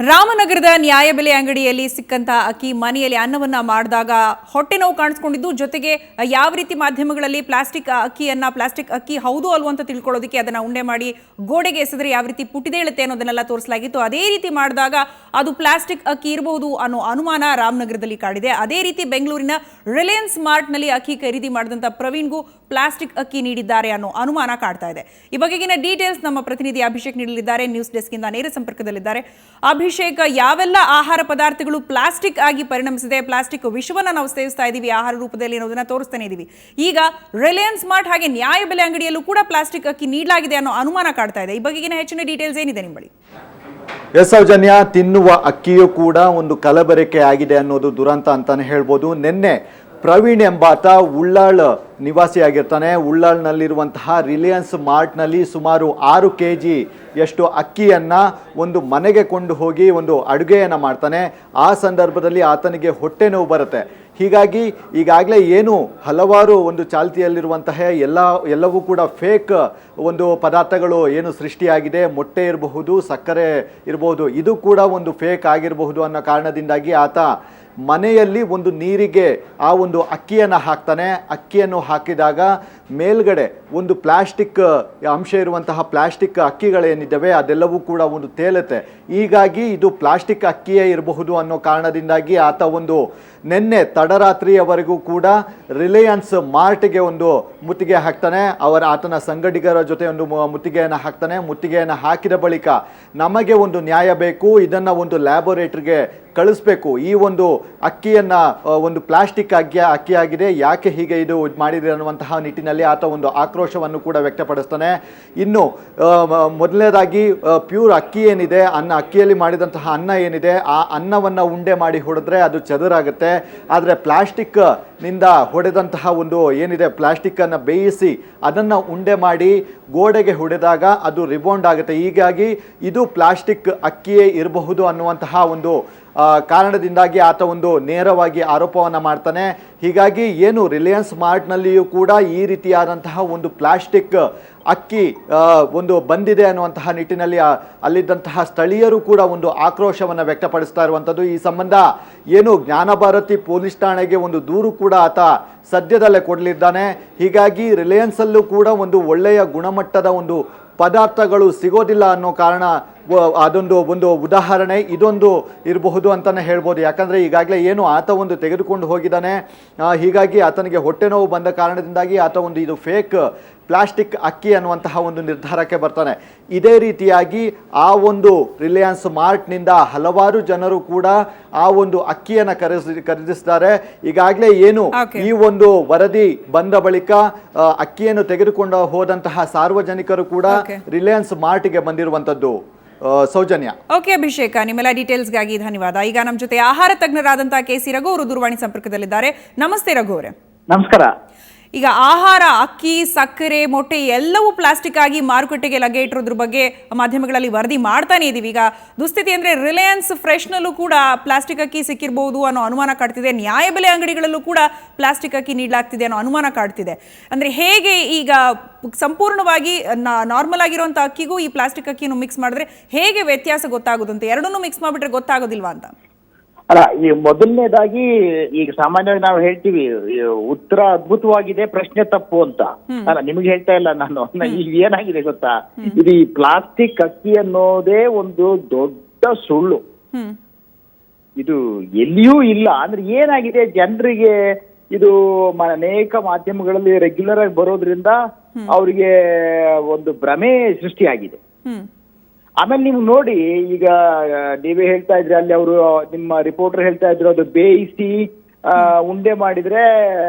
ರಾಮನಗರದ ನ್ಯಾಯಬೆಲೆ ಅಂಗಡಿಯಲ್ಲಿ ಸಿಕ್ಕಂತಹ ಅಕ್ಕಿ ಮನೆಯಲ್ಲಿ ಅನ್ನವನ್ನ ಮಾಡಿದಾಗ ಹೊಟ್ಟೆ ನೋವು ಕಾಣಿಸ್ಕೊಂಡಿದ್ದು, ಜೊತೆಗೆ ಯಾವ ರೀತಿ ಮಾಧ್ಯಮಗಳಲ್ಲಿ ಪ್ಲಾಸ್ಟಿಕ್ ಅಕ್ಕಿ ಹೌದು ಅಲ್ವೋ ಅಂತ ತಿಳ್ಕೊಳ್ಳೋದಕ್ಕೆ ಅದನ್ನ ಉಂಡೆ ಮಾಡಿ ಗೋಡೆಗೆ ಎಸೆದ್ರೆ ಯಾವ ರೀತಿ ಪುಟಿದೇಳುತ್ತೆ ಅನ್ನೋದನ್ನೆಲ್ಲ ತೋರಿಸಲಾಗಿತ್ತು. ಅದೇ ರೀತಿ ಮಾಡಿದಾಗ ಅದು ಪ್ಲಾಸ್ಟಿಕ್ ಅಕ್ಕಿ ಇರಬಹುದು ಅನ್ನೋ ಅನುಮಾನ ರಾಮನಗರದಲ್ಲಿ ಕಾಡಿದೆ. ಅದೇ ರೀತಿ ಬೆಂಗಳೂರಿನ ರಿಲಯನ್ಸ್ ಮಾರ್ಟ್ ನಲ್ಲಿ ಅಕ್ಕಿ ಖರೀದಿ ಮಾಡಿದಂತ ಪ್ರವೀಣ್ಗೂ ಪ್ಲಾಸ್ಟಿಕ್ ಅಕ್ಕಿ ನೀಡಿದ್ದಾರೆ ಅನ್ನೋ ಅನುಮಾನ ಕಾಡ್ತಾ ಇದೆ. ಈ ಬಗೆಗಿನ ಡೀಟೇಲ್ಸ್ ನಮ್ಮ ಪ್ರತಿನಿಧಿ ಅಭಿಷೇಕ್ ನೀಡಲಿದ್ದಾರೆ. ನ್ಯೂಸ್ ಡೆಸ್ಕ್ ಇಂದ ನೇರ ಸಂಪರ್ಕದಲ್ಲಿದ್ದಾರೆ. ಅಭಿಷೇಕ್, ಯಾವೆಲ್ಲ ಆಹಾರ ಪದಾರ್ಥಗಳು ಪ್ಲಾಸ್ಟಿಕ್ ಆಗಿ ಪರಿಣಮಿಸಿದೆ, ಪ್ಲಾಸ್ಟಿಕ್ ವಿಷವನ್ನ ನಾವು ಸೇವಿಸ್ತಾ ಇದೀವಿ ಆಹಾರ ರೂಪದಲ್ಲಿ ಅನ್ನೋದನ್ನ ತೋರಿಸ್ತಾನೆ ಇದೀವಿ. ಈಗ ರಿಲಯನ್ಸ್ ಮಾರ್ಟ್ ಹಾಗೆ ನ್ಯಾಯಬೆಲೆ ಅಂಗಡಿಯಲ್ಲೂ ಕೂಡ ಪ್ಲಾಸ್ಟಿಕ್ ಅಕ್ಕಿ ನೀಡಲಾಗಿದೆ ಅನ್ನೋ ಅನುಮಾನ ಕಾಡ್ತಾ ಇದೆ. ಈ ಬಗೆಗಿನ ಹೆಚ್ಚಿನ ಡೀಟೇಲ್ಸ್ ಏನಿದೆ ನಿಮ್ಮ ಬಳಿ? ಎಸ್ ಸೌಜನ್ಯ, ತಿನ್ನುವ ಅಕ್ಕಿಯೂ ಕೂಡ ಒಂದು ಕಲಬೆರಕೆ ಆಗಿದೆ ಅನ್ನೋದು ದುರಂತ ಅಂತಾನೆ ಹೇಳ್ಬೋದು. ನಿನ್ನೆ ಪ್ರವೀಣ್ ಎಂಬಾತ ಉಳ್ಳಾಳ್ ನಿವಾಸಿಯಾಗಿರ್ತಾನೆ. ಉಳ್ಳಾಳ್ನಲ್ಲಿರುವಂತಹ ರಿಲಯನ್ಸ್ ಮಾರ್ಟ್ನಲ್ಲಿ ಸುಮಾರು 6 kg ಎಷ್ಟು ಅಕ್ಕಿಯನ್ನು ಒಂದು ಮನೆಗೆ ಕೊಂಡು ಹೋಗಿ ಒಂದು ಅಡುಗೆಯನ್ನು ಮಾಡ್ತಾನೆ. ಆ ಸಂದರ್ಭದಲ್ಲಿ ಆತನಿಗೆ ಹೊಟ್ಟೆ ನೋವು ಬರುತ್ತೆ. ಹೀಗಾಗಿ ಈಗಾಗಲೇ ಏನು ಹಲವಾರು ಒಂದು ಚಾಲ್ತಿಯಲ್ಲಿರುವಂತಹ ಎಲ್ಲವೂ ಕೂಡ ಫೇಕ್ ಒಂದು ಪದಾರ್ಥಗಳು ಏನು ಸೃಷ್ಟಿಯಾಗಿದೆ, ಮೊಟ್ಟೆ ಇರಬಹುದು, ಸಕ್ಕರೆ ಇರಬಹುದು, ಇದು ಕೂಡ ಒಂದು ಫೇಕ್ ಆಗಿರಬಹುದು ಅನ್ನೋ ಕಾರಣದಿಂದಾಗಿ ಆತ ಮನೆಯಲ್ಲಿ ಒಂದು ನೀರಿಗೆ ಆ ಒಂದು ಅಕ್ಕಿಯನ್ನು ಹಾಕ್ತಾನೆ. ಅಕ್ಕಿಯನ್ನು ಹಾಕಿದಾಗ ಮೇಲ್ಗಡೆ ಒಂದು ಪ್ಲಾಸ್ಟಿಕ್ ಅಂಶ ಇರುವಂತಹ ಪ್ಲಾಸ್ಟಿಕ್ ಅಕ್ಕಿಗಳೇನಿದ್ದಾವೆ ಅದೆಲ್ಲವೂ ಕೂಡ ಒಂದು ತೇಲುತ್ತೆ. ಹೀಗಾಗಿ ಇದು ಪ್ಲಾಸ್ಟಿಕ್ ಅಕ್ಕಿಯೇ ಇರಬಹುದು ಅನ್ನೋ ಕಾರಣದಿಂದಾಗಿ ಆತ ಒಂದು ನಿನ್ನೆ ತಡರಾತ್ರಿಯವರೆಗೂ ಕೂಡ ರಿಲಯನ್ಸ್ ಮಾರ್ಟ್ಗೆ ಒಂದು ಮುತ್ತಿಗೆ ಹಾಕ್ತಾನೆ. ಆತನ ಸಂಗಡಿಗರ ಜೊತೆ ಒಂದು ಮುತ್ತಿಗೆಯನ್ನು ಹಾಕ್ತಾನೆ. ಮುತ್ತಿಗೆಯನ್ನು ಹಾಕಿದ ಬಳಿಕ ನಮಗೆ ಒಂದು ನ್ಯಾಯ ಬೇಕು, ಇದನ್ನು ಒಂದು ಲ್ಯಾಬೋರೇಟರಿಗೆ ಕಳಿಸ್ಬೇಕು, ಈ ಒಂದು ಅಕ್ಕಿಯನ್ನು ಒಂದು ಪ್ಲಾಸ್ಟಿಕ್ ಅಕ್ಕಿಯಾಗಿದೆ, ಯಾಕೆ ಹೀಗೆ ಇದು ಮಾಡಿದೆ ಅನ್ನುವಂತಹ ನಿಟ್ಟಿನಲ್ಲಿ ಆತ ಒಂದು ಆಕ್ರೋಶವನ್ನು ಕೂಡ ವ್ಯಕ್ತಪಡಿಸ್ತಾನೆ. ಇನ್ನು ಮೊದಲನೇದಾಗಿ ಪ್ಯೂರ್ ಅಕ್ಕಿ ಏನಿದೆ, ಅಕ್ಕಿಯಲ್ಲಿ ಮಾಡಿದಂತಹ ಅನ್ನ ಏನಿದೆ, ಆ ಅನ್ನವನ್ನು ಉಂಡೆ ಮಾಡಿ ಹೊಡೆದ್ರೆ ಅದು ಚದುರಾಗುತ್ತೆ. ಆದರೆ ಪ್ಲಾಸ್ಟಿಕ್ ನಿಂದ ಹೊಡೆದಂತಹ ಒಂದು ಏನಿದೆ ಪ್ಲಾಸ್ಟಿಕ್ಕನ್ನು ಬೇಯಿಸಿ ಅದನ್ನು ಉಂಡೆ ಮಾಡಿ ಗೋಡೆಗೆ ಹೊಡೆದಾಗ ಅದು ರಿಬೌಂಡ್ ಆಗುತ್ತೆ. ಹೀಗಾಗಿ ಇದು ಪ್ಲಾಸ್ಟಿಕ್ ಅಕ್ಕಿಯೇ ಇರಬಹುದು ಅನ್ನುವಂತಹ ಒಂದು ಕಾರಣದಿಂದಾಗಿ ಆತ ಒಂದು ನೇರವಾಗಿ ಆರೋಪವನ್ನು ಮಾಡ್ತಾನೆ. ಹೀಗಾಗಿ ಏನು ರಿಲಯನ್ಸ್ ಮಾರ್ಟ್ನಲ್ಲಿಯೂ ಕೂಡ ಈ ರೀತಿಯಾದಂತಹ ಒಂದು ಪ್ಲಾಸ್ಟಿಕ್ ಅಕ್ಕಿ ಒಂದು ಬಂದಿದೆ ಅನ್ನುವಂತಹ ನಿಟ್ಟಿನಲ್ಲಿ ಅಲ್ಲಿದ್ದಂತಹ ಸ್ಥಳೀಯರು ಕೂಡ ಒಂದು ಆಕ್ರೋಶವನ್ನು ವ್ಯಕ್ತಪಡಿಸ್ತಾ ಇರುವಂಥದ್ದು. ಈ ಸಂಬಂಧ ಏನು ಜ್ಞಾನಭಾರತಿ ಪೊಲೀಸ್ ಠಾಣೆಗೆ ಒಂದು ದೂರು ಕೂಡ ಆತ ಸದ್ಯದಲ್ಲೇ ಕೊಡಲಿದ್ದಾನೆ. ಹೀಗಾಗಿ ರಿಲಯನ್ಸಲ್ಲೂ ಕೂಡ ಒಂದು ಒಳ್ಳೆಯ ಗುಣಮಟ್ಟದ ಒಂದು ಪದಾರ್ಥಗಳು ಸಿಗೋದಿಲ್ಲ ಅನ್ನೋ ಕಾರಣ ಒಂದು ಉದಾಹರಣೆ ಇದೊಂದು ಇರಬಹುದು ಅಂತಲೇ ಹೇಳ್ಬೋದು. ಯಾಕಂದರೆ ಈಗಾಗಲೇ ಏನು ಆತ ಒಂದು ತೆಗೆದುಕೊಂಡು ಹೋಗಿದ್ದಾನೆ, ಹೀಗಾಗಿ ಆತನಿಗೆ ಹೊಟ್ಟೆ ನೋವು ಬಂದ ಕಾರಣದಿಂದಾಗಿ ಆತ ಒಂದು ಇದು ಫೇಕ್ ಪ್ಲಾಸ್ಟಿಕ್ ಅಕ್ಕಿ ಅನ್ನುವಂತಹ ಒಂದು ನಿರ್ಧಾರಕ್ಕೆ ಬರ್ತಾನೆ. ಇದೇ ರೀತಿಯಾಗಿ ಆ ಒಂದು ರಿಲಯನ್ಸ್ ಮಾರ್ಟ್ನಿಂದ ಹಲವಾರು ಜನರು ಕೂಡ ಆ ಒಂದು ಅಕ್ಕಿಯನ್ನು ಖರೀದಿಸಿದ್ದಾರೆ. ಈಗಾಗಲೇ ಏನು ಈ ಒಂದು ವರದಿ ಬಂದ ಬಳಿಕ ಅಕ್ಕಿಯನ್ನು ತೆಗೆದುಕೊಂಡು ಹೋದಂತಹ ಸಾರ್ವಜನಿಕರು ಕೂಡ ರಿಲಯನ್ಸ್ ಮಾರ್ಟ್ಗೆ ಬಂದಿರುವಂಥದ್ದು. ಸೌಜನ್ಯ. ಓಕೆ ಅಭಿಷೇಕ, ನಿಮ್ಮೆಲ್ಲ ಡೀಟೇಲ್ಸ್ಗಾಗಿ ಧನ್ಯವಾದ. ಈಗ ನಮ್ಮ ಜೊತೆ ಆಹಾರ ತಜ್ಞರಾದಂತಹ KC ರಘು ಅವರು ದೂರವಾಣಿ ಸಂಪರ್ಕದಲ್ಲಿದ್ದಾರೆ. ನಮಸ್ತೆ ರಘು ಅವರೇ. ನಮಸ್ಕಾರ. ಈಗ ಆಹಾರ, ಅಕ್ಕಿ, ಸಕ್ಕರೆ, ಮೊಟ್ಟೆ ಎಲ್ಲವೂ ಪ್ಲಾಸ್ಟಿಕ್ ಆಗಿ ಮಾರುಕಟ್ಟೆಗೆ ಲಗ್ಗೆ ಇಟ್ಟಿರೋದ್ರ ಬಗ್ಗೆ ಮಾಧ್ಯಮಗಳಲ್ಲಿ ವರದಿ ಮಾಡ್ತಾನೆ ಇದೀವಿ. ಈಗ ದುಸ್ಥಿತಿ ಅಂದ್ರೆ ರಿಲಯನ್ಸ್ ಫ್ರೆಶ್ನಲ್ಲೂ ಕೂಡ ಪ್ಲಾಸ್ಟಿಕ್ ಅಕ್ಕಿ ಸಿಕ್ಕಿರಬಹುದು ಅನ್ನೋ ಅನುಮಾನ ಕಾಡ್ತಿದೆ. ನ್ಯಾಯಬೆಲೆ ಅಂಗಡಿಗಳಲ್ಲೂ ಕೂಡ ಪ್ಲಾಸ್ಟಿಕ್ ಅಕ್ಕಿ ನೀಡಲಾಗ್ತಿದೆ ಅನ್ನೋ ಅನುಮಾನ ಕಾಡ್ತಿದೆ. ಅಂದ್ರೆ ಹೇಗೆ ಈಗ ಸಂಪೂರ್ಣವಾಗಿ ನಾರ್ಮಲ್ ಆಗಿರುವಂಥ ಅಕ್ಕಿಗೂ ಈ ಪ್ಲಾಸ್ಟಿಕ್ ಅಕ್ಕಿನೂ ಮಿಕ್ಸ್ ಮಾಡಿದ್ರೆ ಹೇಗೆ ವ್ಯತ್ಯಾಸ ಗೊತ್ತಾಗೋದಂತೆ? ಎರಡನ್ನೂ ಮಿಕ್ಸ್ ಮಾಡಿಬಿಟ್ರೆ ಗೊತ್ತಾಗೋದಿಲ್ವಾ ಅಂತ? ಅಲ್ಲ, ಈ ಮೊದಲನೇದಾಗಿ ಈಗ ಸಾಮಾನ್ಯವಾಗಿ ನಾವು ಹೇಳ್ತೀವಿ ಉತ್ತರ ಅದ್ಭುತವಾಗಿದೆ, ಪ್ರಶ್ನೆ ತಪ್ಪು ಅಂತ. ಅಲ್ಲ, ನಿಮ್ಗೆ ಹೇಳ್ತಾ ಇಲ್ಲ ನಾನು. ಈಗ ಏನಾಗಿದೆ ಗೊತ್ತಾ, ಇದು ಈ ಪ್ಲಾಸ್ಟಿಕ್ ಅಕ್ಕಿ ಅನ್ನೋದೇ ಒಂದು ದೊಡ್ಡ ಸುಳ್ಳು. ಇದು ಎಲ್ಲಿಯೂ ಇಲ್ಲ. ಅಂದ್ರೆ ಏನಾಗಿದೆ, ಜನರಿಗೆ ಇದು ಅನೇಕ ಮಾಧ್ಯಮಗಳಲ್ಲಿ ರೆಗ್ಯುಲರ್ ಆಗಿ ಬರೋದ್ರಿಂದ ಅವರಿಗೆ ಒಂದು ಭ್ರಮೆ ಸೃಷ್ಟಿಯಾಗಿದೆ. ಆಮೇಲೆ ನೀವು ನೋಡಿ, ಈಗ ನೀವೇ ಹೇಳ್ತಾ ಇದ್ರಿ, ಅಲ್ಲಿ ಅವರು ನಿಮ್ಮ ರಿಪೋರ್ಟರ್ ಹೇಳ್ತಾ ಇದ್ರು ಅದು ಬೇಯಿಸಿ ಉಂಡೆ ಮಾಡಿದ್ರೆ.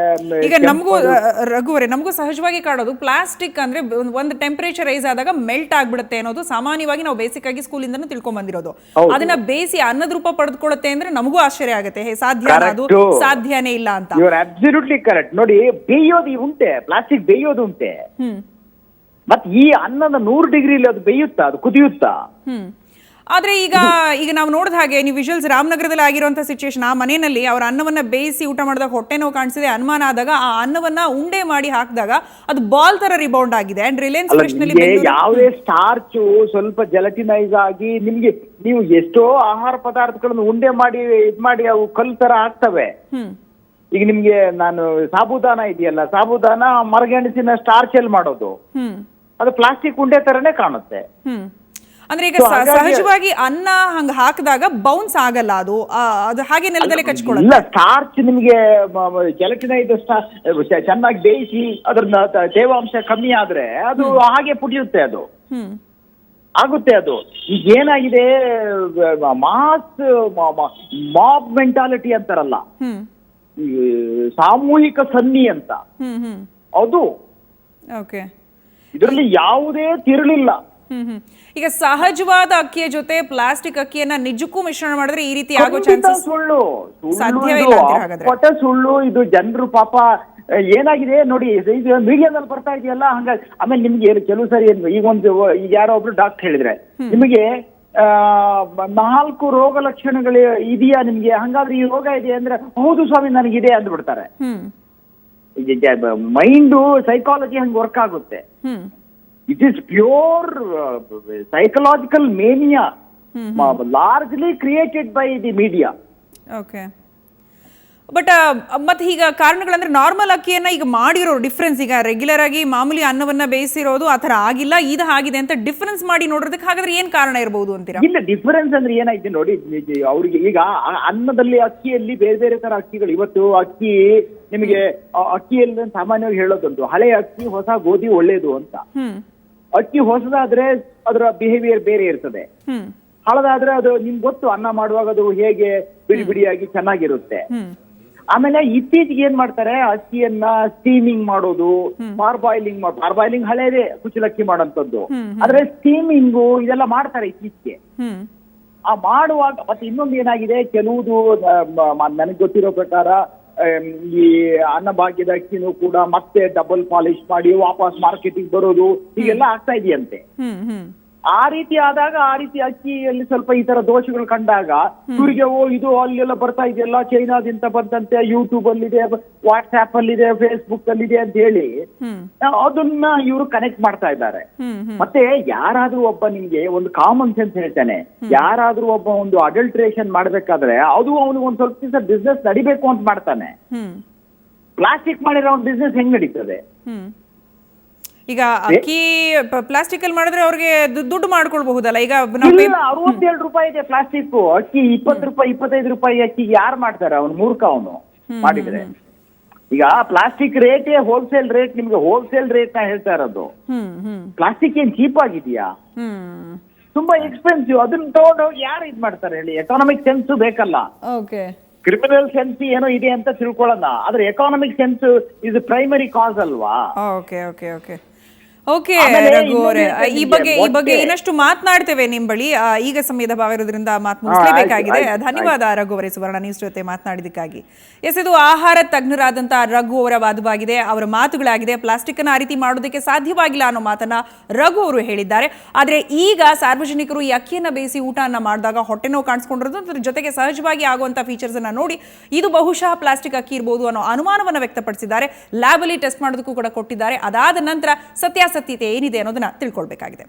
ಈಗ ನಮಗೂ ರಘುವರೇ, ನಮಗೂ ಸಹಜವಾಗಿ ಕಾಡೋದು ಪ್ಲಾಸ್ಟಿಕ್ ಅಂದ್ರೆ ಒಂದು ಟೆಂಪರೇಚರ್ ರೈಸ್ ಆದಾಗ ಮೆಲ್ಟ್ ಆಗ್ಬಿಡುತ್ತೆ ಅನ್ನೋದು ಸಾಮಾನ್ಯವಾಗಿ ನಾವು ಬೇಸಿಕ್ ಆಗಿ ಸ್ಕೂಲಿಂದನೂ ತಿಳ್ಕೊಂಡ್ ಬಂದಿರೋದು. ಅದನ್ನ ಬೇಯಿಸಿ ಅನ್ನದ ರೂಪ ಪಡೆದುಕೊಳ್ಳುತ್ತೆ ಅಂದ್ರೆ ನಮಗೂ ಆಶ್ಚರ್ಯ ಆಗುತ್ತೆ, ಸಾಧ್ಯ ಅದು ಸಾಧ್ಯನೇ ಇಲ್ಲ ಅಂತ. You are absolutely correct. ನೋಡಿ, ಬೇಯೋದು ಉಂಟೆ, ಪ್ಲಾಸ್ಟಿಕ್ ಬೇಯೋದು ಉಂಟೆ. ಮತ್ತೆ ಈ ಅನ್ನದ 100 ಡಿಗ್ರಿಲಿ ಅದು ಬೇಯುತ್ತಾ, ಅದು ಕುದಿಯುತ್ತಾ? ಆದ್ರೆ ಈಗ ನಾವು ನೋಡಿದ ಹಾಗೆ ನೀವು ವಿಜುವಲ್ಸ್ ರಾಮನಗರದಲ್ಲಿ ಆಗಿರುವಂತಹ ಸಿಚುವೇಶನ್, ಆ ಮನೆಯಲ್ಲಿ ಅವರ ಅನ್ನವನ್ನ ಬೇಯಿಸಿ ಊಟ ಮಾಡಿದಾಗ ಹೊಟ್ಟೆ ನೋವು ಕಾಣಿಸಿದೆ, ಅನುಮಾನ ಆದಾಗ ಆ ಅನ್ನವನ್ನ ಉಂಡೆ ಮಾಡಿ ಹಾಕಿದಾಗ ಅದು ಬಾಲ್ ತರ ರಿಬೌಂಡ್ ಆಗಿದೆ. ಅಂಡ್ ರಿಲಯನ್ಸ್ ಫ್ರೆಶ್ ನಲ್ಲಿ ಯಾವುದೇ ಸ್ಟಾರ್ಚ್ ಸ್ವಲ್ಪ ಜೆಲಟಿನೈಸ್ ಆಗಿ ನಿಮ್ಗೆ ನೀವು ಎಷ್ಟೋ ಆಹಾರ ಪದಾರ್ಥಗಳನ್ನು ಉಂಡೆ ಮಾಡಿ ಇದ್ ಮಾಡಿ ಅವು ಕಲ್ಲು ತರ ಆಗ್ತವೆ. ಈಗ ನಿಮ್ಗೆ ನಾನು ಸಾಬುದಾನ ಇದೆಯಲ್ಲ, ಸಾಬುದಾನ ಮರಗೆಣಸಿನ ಸ್ಟಾರ್ಚ್ ಅಲ್ಲಿ ಮಾಡೋದು, ಅದು ಪ್ಲಾಸ್ಟಿಕ್ ಉಂಡೆ ತರನೇ ಕಾಣುತ್ತೆ. ಅಂದ್ರೆ ಈಗ ಸಹಜವಾಗಿ ಅನ್ನ ಹಂಗ ಹಾಕಿದಾಗ ಬೌನ್ಸ್ ಆಗಲ್ಲ, ಅದು ಹಾಗೆ ನೆಲದಲ್ಲೇ ಕಚ್ಕೊಳ್ಳಲ್ಲ. ಇಲ್ಲ, ಸ್ಟಾರ್ಚ್ ನಿಮ್ಗೆ ಜೆಲಟಿನೈಸ್ ಚೆನ್ನಾಗಿ ಬೇಯಿಸಿ ಅದ್ರ ತೇವಾಂಶ ಕಮ್ಮಿ ಆದ್ರೆ ಅದು ಹಾಗೆ ಪುಡಿಯುತ್ತೆ, ಅದು ಆಗುತ್ತೆ. ಅದು ಈಗ ಏನಾಗಿದೆ, ಮಾಸ್ ಮಾಬ್ ಮೆಂಟಾಲಿಟಿ ಅಂತಾರಲ್ಲ, ಸಾಮೂಹಿಕ ಸನ್ನಿ ಅಂತ, ಅದು ಇದರಲ್ಲಿ ಯಾವುದೇ ತಿರುಳಿಲ್ಲ. ಈಗ ಸಹಜವಾದ ಅಕ್ಕಿಯ ಜೊತೆ ಪ್ಲಾಸ್ಟಿಕ್ ಅಕ್ಕಿಯನ್ನ ನಿಜಕ್ಕೂ ಮಿಶ್ರಣ ಮಾಡಿದ್ರೆ ಈ ರೀತಿ ಆಗೋ ಚಾನ್ಸಸ್ ಸುಳ್ಳು, ಸುಳ್ಳು. ಇದು ಜನರು ಪಾಪ ಏನಾಗಿದೆ ನೋಡಿ, ಮೀಡಿಯಾದಲ್ಲಿ ಬರ್ತಾ ಇದೆಯಲ್ಲ ಹಂಗಾಗಿ. ಆಮೇಲೆ ನಿಮ್ಗೆ ಕೆಲವು ಸರಿ ಈಗ ಯಾರೋ ಒಬ್ರು ಡಾಕ್ಟರ್ ಹೇಳಿದ್ರೆ ನಿಮಗೆ 4 ರೋಗ ಲಕ್ಷಣಗಳು ಇದೆಯಾ ನಿಮ್ಗೆ, ಹಂಗಾದ್ರೆ ಈ ರೋಗ ಇದೆ ಅಂದ್ರೆ ಹೌದು ಸ್ವಾಮಿ ನನಗಿದೆ ಅಂದ್ಬಿಡ್ತಾರೆ. ಮೈಂಡು ಸೈಕಾಲಜಿ ಹಂಗೆ ವರ್ಕ್ ಆಗುತ್ತೆ. It is pure psychological mania, largely created by the media. Okay, but ಮತ್ತೆ ಈಗ ಕಾರಣಗಳಂದ್ರೆ ನಾರ್ಮಲ್ ಅಕ್ಕಿಯನ್ನ ಈಗ ಮಾಡಿರೋ ಡಿಫ್ರೆನ್ಸ್, ಈಗ ರೆಗ್ಯುಲರ್ ಆಗಿ ಮಾಮೂಲಿ ಅನ್ನವನ್ನ ಬೇಯಿಸಿರೋದು ಆ ಥರ ಆಗಿಲ್ಲ, ಇದು ಆಗಿದೆ ಅಂತ ಡಿಫ್ರೆನ್ಸ್ ಮಾಡಿ ನೋಡೋದಕ್ಕೆ ಹಾಗಾದ್ರೆ ಏನ್ ಕಾರಣ ಇರಬಹುದು ಅಂತೀರಾ? ಇಲ್ಲ, ಡಿಫರೆನ್ಸ್ ಅಂದ್ರೆ ಏನಾಯ್ತು ನೋಡಿ, ಅವ್ರಿಗೆ ಈಗ ಅನ್ನದಲ್ಲಿ ಅಕ್ಕಿಯಲ್ಲಿ ಬೇರೆ ಬೇರೆ ತರ ಅಕ್ಕಿಗಳು. ಇವತ್ತು ಅಕ್ಕಿ ನಿಮಗೆ ಅಕ್ಕಿಯಲ್ಲಿ ಸಾಮಾನ್ಯವಾಗಿ ಹೇಳೋದಂತು, ಹಳೆ ಅಕ್ಕಿ ಹೊಸ ಗೋಧಿ ಒಳ್ಳೇದು ಅಂತ. ಅಕ್ಕಿ ಹೊಸದಾದ್ರೆ ಅದರ ಬಿಹೇವಿಯರ್ ಬೇರೆ ಇರ್ತದೆ, ಹಳದಾದ್ರೆ ಅದು ನಿಮ್ಗೆ ಗೊತ್ತು ಅನ್ನ ಮಾಡುವಾಗ ಅದು ಹೇಗೆ ಬಿಡಿ ಬಿಡಿಯಾಗಿ ಚೆನ್ನಾಗಿರುತ್ತೆ. ಆಮೇಲೆ ಇತ್ತೀಚೆಗೆ ಏನ್ ಮಾಡ್ತಾರೆ, ಅಕ್ಕಿಯನ್ನ ಸ್ಟೀಮಿಂಗ್ ಮಾಡೋದು, ಪಾರ್ಬಾಯ್ಲಿಂಗ್ ಹಳೇದೇ ಕುಚಲಕ್ಕಿ ಮಾಡೋಂಥದ್ದು, ಆದ್ರೆ ಸ್ಟೀಮಿಂಗು ಇದೆಲ್ಲ ಮಾಡ್ತಾರೆ ಇತ್ತೀಚೆಗೆ. ಆ ಮಾಡುವಾಗ ಮತ್ತೆ ಇನ್ನೊಂದು ಏನಾಗಿದೆ, ಕೆಲವುದು ನನಗೆ ಗೊತ್ತಿರೋ ಪ್ರಕಾರ ಈ ಅನ್ನಭಾಗ್ಯದ ಅಕ್ಕಿನೂ ಕೂಡ ಮತ್ತೆ ಡಬಲ್ ಪಾಲಿಶ್ ಮಾಡಿ ವಾಪಸ್ ಮಾರ್ಕೆಟಿಗೆ ಬರೋದು ಹೀಗೆಲ್ಲ ಆಗ್ತಾ ಇದೆಯಂತೆ. ಆ ರೀತಿ ಆದಾಗ, ಆ ರೀತಿ ಅಕ್ಕಿಯಲ್ಲಿ ಸ್ವಲ್ಪ ಈ ತರ ದೋಷಗಳು ಕಂಡಾಗ ಇವರಿಗೆ ಇದು ಅಲ್ಲೆಲ್ಲ ಬರ್ತಾ ಇದೆಯಲ್ಲ, ಚೈನಾದಿಂದ ಬಂದಂತೆ, ಯೂಟ್ಯೂಬ್ ಅಲ್ಲಿದೆ, ವಾಟ್ಸ್ಆಪ್ ಅಲ್ಲಿದೆ, ಫೇಸ್ಬುಕ್ ಅಲ್ಲಿದೆ ಅಂತ ಹೇಳಿ ಅದನ್ನ ಇವರು ಕನೆಕ್ಟ್ ಮಾಡ್ತಾ ಇದ್ದಾರೆ. ಮತ್ತೆ ಯಾರಾದ್ರೂ ಒಬ್ಬ, ನಿಮ್ಗೆ ಒಂದು ಕಾಮನ್ ಸೆನ್ಸ್ ಹೇಳ್ತಾನೆ, ಯಾರಾದ್ರೂ ಒಬ್ಬ ಒಂದು ಅಡಲ್ಟ್ರೇಷನ್ ಮಾಡ್ಬೇಕಾದ್ರೆ ಅದು ಅವನಿಗೆ ಒಂದ್ ಸ್ವಲ್ಪ ದಿವಸ ಬಿಸ್ನೆಸ್ ನಡಿಬೇಕು ಅಂತ ಮಾಡ್ತಾನೆ. ಪ್ಲಾಸ್ಟಿಕ್ ಮಾಡಿರೋ ಒಂದು ಬಿಸ್ನೆಸ್ ಹೆಂಗ್ ನಡೀತದೆ? ಈಗ ಅಕ್ಕಿ ಪ್ಲಾಸ್ಟಿಕ್ ಅಲ್ಲಿ ಮಾಡಿದ್ರೆ ಅವ್ರಿಗೆ ದುಡ್ಡು ಮಾಡ್ಕೊಳ್ಬಹುದಲ್ಲ. ಈಗ 67 ರೂಪಾಯಿ ಇದೆ ಪ್ಲಾಸ್ಟಿಕ್ ಅಕ್ಕಿ, 20 ರೂಪಾಯಿ 25 ರೂಪಾಯಿ ಅಕ್ಕಿ ಯಾರು ಮಾಡ್ತಾರೆ? ಅವನು ಮೂರ್ಖ, ಅವನು ಮಾಡಿದ್ರೆ. ಈಗ ಪ್ಲಾಸ್ಟಿಕ್ ರೇಟ್ ಹೋಲ್ಸೇಲ್ ರೇಟ್, ನಿಮ್ಗೆ ಹೋಲ್ಸೇಲ್ ರೇಟ್ ನ ಹೇಳ್ತಾ ಇರೋದು. ಪ್ಲಾಸ್ಟಿಕ್ ಏನ್ ಚೀಪ್ ಆಗಿದೆಯಾ? ತುಂಬಾ ಎಕ್ಸ್ಪೆನ್ಸಿವ್. ಅದನ್ನ ತಗೊಂಡು ಯಾರು ಇದ್ ಮಾಡ್ತಾರೆ ಹೇಳಿ? ಎಕಾನಮಿಕ್ ಸೆನ್ಸ್ ಬೇಕಲ್ಲ. ಕ್ರಿಮಿನಲ್ ಸೆನ್ಸ್ ಏನೋ ಇದೆ ಅಂತ ತಿಳ್ಕೊಳ್ಳೋಣ, ಆದ್ರೆ economic sense is primary cause ಅಲ್ವಾ? ಓಕೆ ರಘು ಅವರೇ, ಈ ಬಗ್ಗೆ ಇನ್ನಷ್ಟು ಮಾತನಾಡ್ತೇವೆ ನಿಮ್ ಬಳಿ. ಈಗ ಸಮಯದ ಭಾವ ಇರೋದ್ರಿಂದ ಮಾತು ಮುಗಿಸಲೇಬೇಕಾಗಿದೆ. ಧನ್ಯವಾದ ರಘು ಅವರೇ, ಸುವರ್ಣ ನ್ಯೂಸ್ ಜೊತೆ ಮಾತನಾಡಿದ್ದಕ್ಕಾಗಿ. ಇದು ಆಹಾರ ತಜ್ಞರಾದಂತಹ ರಘು ಅವರ ವಾದವಾಗಿದೆ, ಅವರ ಮಾತುಗಳಾಗಿದೆ. ಪ್ಲಾಸ್ಟಿಕ್ ಅನ್ನ ಆ ರೀತಿ ಮಾಡೋದಕ್ಕೆ ಸಾಧ್ಯವಾಗಿಲ್ಲ ಅನ್ನೋ ಮಾತನ್ನ ರಘು ಅವರು ಹೇಳಿದ್ದಾರೆ. ಆದ್ರೆ ಈಗ ಸಾರ್ವಜನಿಕರು ಈ ಅಕ್ಕಿಯನ್ನ ಬೇಯಿಸಿ ಊಟನ ಮಾಡಿದಾಗ ಹೊಟ್ಟೆ ನೋವು ಕಾಣಿಸ್ಕೊಂಡಿರೋದು, ಅದ್ರ ಜೊತೆಗೆ ಸಹಜವಾಗಿ ಆಗುವಂತಹ ಫೀಚರ್ಸ್ ಅನ್ನ ನೋಡಿ ಇದು ಬಹುಶಃ ಪ್ಲಾಸ್ಟಿಕ್ ಅಕ್ಕಿ ಇರಬಹುದು ಅನ್ನೋ ಅನುಮಾನವನ್ನ ವ್ಯಕ್ತಪಡಿಸಿದ್ದಾರೆ. ಲ್ಯಾಬ್ ಅಲ್ಲಿ ಟೆಸ್ಟ್ ಮಾಡೋದಕ್ಕೂ ಕೂಡ ಕೊಟ್ಟಿದ್ದಾರೆ. ಅದಾದ ನಂತರ ಸತ್ಯಾಸತ್ಯತೆ ಏನಿದೆ ಅನ್ನೋದನ್ನ ತಿಳ್ಕೊಳ್ಬೇಕಾಗಿದೆ.